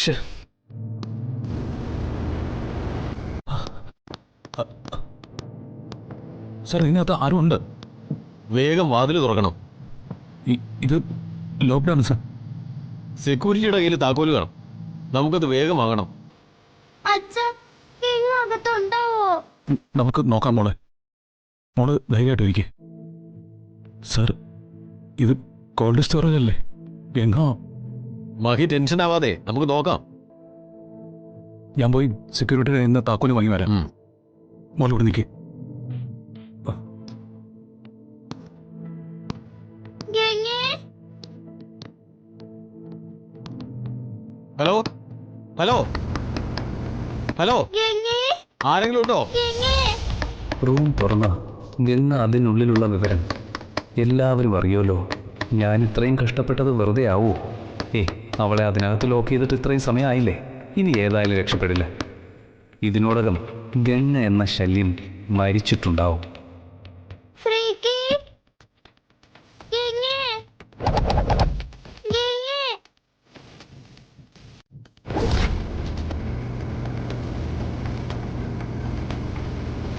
Sir ഇതിനകത്ത് ആരും ഉണ്ട്. വേഗം വാതിൽ തുറക്കണം. ഇത് ലോക്ക്ഡൗൺ സാർ. സെക്യൂരിറ്റിയുടെ കയ്യിൽ താക്കോല് കാണും. നമുക്കത് വേഗം വാങ്ങണം. നമുക്ക് നോക്കാം മോളെ. മോള് ധൈര്യമായിട്ട് ഇരിക്കേ. സാർ ഇത് കോൾഡ് സ്റ്റോറേജ് അല്ലേ? എങ്ങോ മഹി ടെൻഷൻ ആവാതെ നമുക്ക് നോക്കാം. ഞാൻ പോയി സെക്യൂരിറ്റിയുടെ കയ്യിൽ നിന്ന് താക്കോല് വാങ്ങി വരാം. മോൾ ഇവിടെ നിൽക്കേ. ഹലോ ഹലോ ഹലോ, ആരെങ്കിലും ഉണ്ടോ? റൂം തുറന്ന ഗംഗ അതിനുള്ളിലുള്ള വിവരം എല്ലാവരും അറിയുമല്ലോ. ഞാൻ ഇത്രയും കഷ്ടപ്പെട്ടത് വെറുതെ ആവോ? അവളെ അതിനകത്ത് ലോക്ക് ചെയ്തിട്ട് ഇത്രയും സമയമായില്ലേ. ഇനി ഏതായാലും രക്ഷപ്പെടില്ല. ഇതിനോടകം ഗംഗ എന്ന ശല്യം മരിച്ചിട്ടുണ്ടാവും.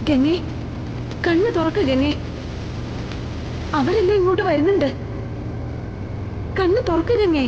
ഗംഗേ, കണ്ണ് തുറക്ക ഗംഗേ. അവരെല്ലാം ഇങ്ങോട്ട് വരുന്നുണ്ട്. കണ്ണ് തുറക്ക ഗംഗേ.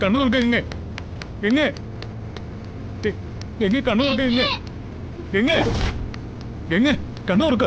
കണ്ണു നോക്ക. കണ്ണു നോക്ക. കണ്ണു തുറക്ക.